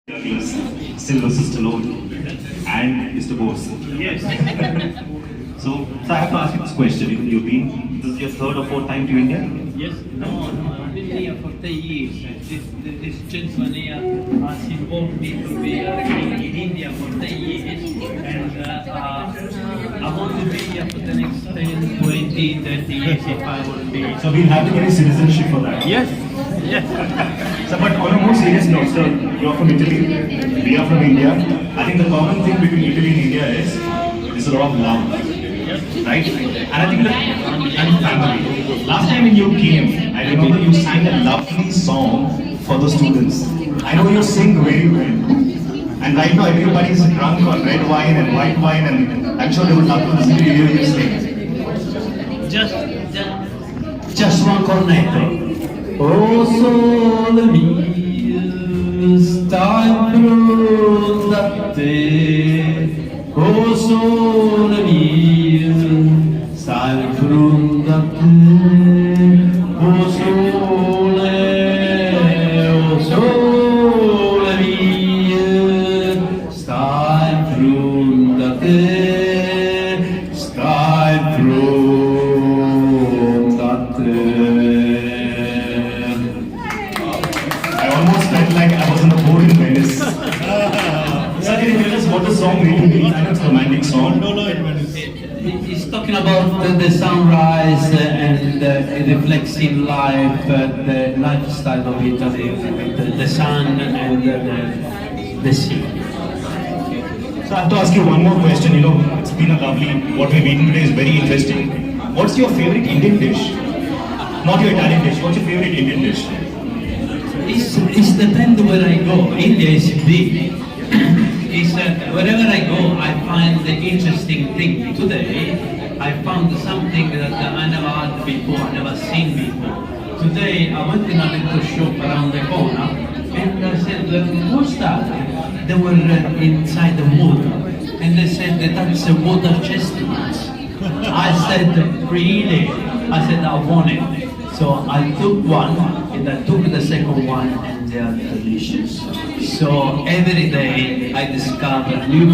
Douglas, Sylvester Stallone, and Mr. Bose. Yes. So I have to ask you this question. You've been, this is your third or fourth time to India? Yes. No, I've been here for 10 years. This gentleman here has involved me to be in India for 10 years. And I want to be here for the next 10, 20, 30 years if I want to be. So we'll have to get a citizenship for that. Yes. Yes. So, but on a more serious note, sir, you're from Italy, we are from India. I think the common thing between Italy and India is there's a lot of love, right? And I think and family. Last time when you came, I remember you sang a lovely song for the students. I know you sing very well. And right now everybody's drunk on red wine and white wine, and I'm sure they would love to listen to hear you sing. Just one cornetto. Oh sole mio, stai pronta a te. Oh sole mio, stai pronta a te. Oh sole mio, stai pronta a te. Stai pronta a te. Like I was on a boat in Venice. Sir, can you tell us what the song really means? I know it's a romantic song. He's talking about the sunrise and it reflects in life, the lifestyle of Italy, the sun and the sea. So I have to ask you one more question. You know, it's been a lovely, what we've eaten today is very interesting. What's your favorite Indian dish? Not your Italian dish, what's your favorite Indian dish? It's depends where I go. India is big. Wherever I go, I find the interesting thing. Today, I found something that I never had before, I never seen before. Today, I went in a little shop around the corner, and I said, what's that? They were inside the water, and they said that's a water chestnut. I said, really? I said, I want it. So I took one, and I took the second one, and they are delicious. So every day I discover new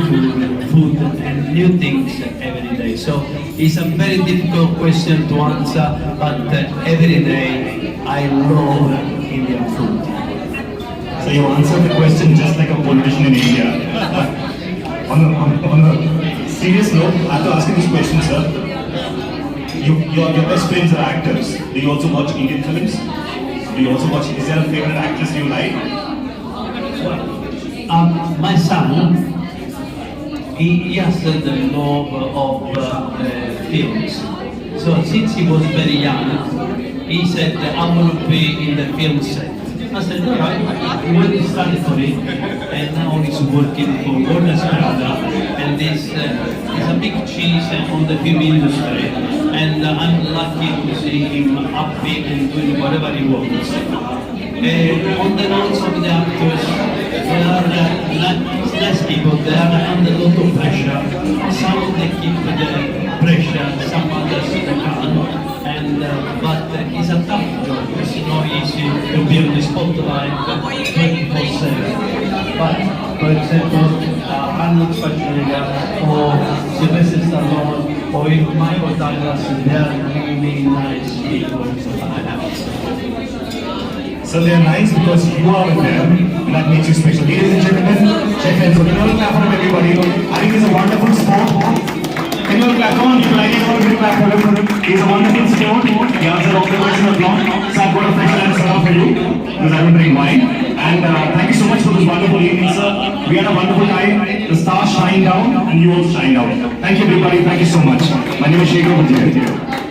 food and new things every day. So it's a very difficult question to answer, but every day I love Indian food. So you answered the question just like a politician in India. on a serious note, I have to ask you this question, sir. Your best friends are actors. Do you also watch Indian films? Do you also watch, is there a favorite actress you like? My son, he has the love of films. So since he was very young, he said, I want to be in the film set. I said, all right. He went to study for it, and now he's working for Warner Brothers, and he's a big cheese on the film industry, and I'm lucky to see him happy and doing whatever he wants. On the notes of the actors, they are nice people, they are under a lot of pressure. Some they keep the pressure, some others they can't. But it's a tough job. It's not easy to be on the spotlight 24/7. But for example, Arnold Schwarzenegger or Sylvester Stallone or even Michael Douglas, they are really nice people. So they are nice because you are with them, and that makes you special. Ladies and gentlemen, Shekhar, so can you clap for everybody? I think it's a wonderful sport. Can you clap on? If you like it, can you clap for him? He's a wonderful sport. He answered all the questions of long. So I've got a special answer for you because I don't drink wine. And thank you so much for this wonderful evening, sir. We had a wonderful time. The stars shine down, and you also shine out. Thank you, everybody. Thank you so much. My name is Shekhar Vijayan.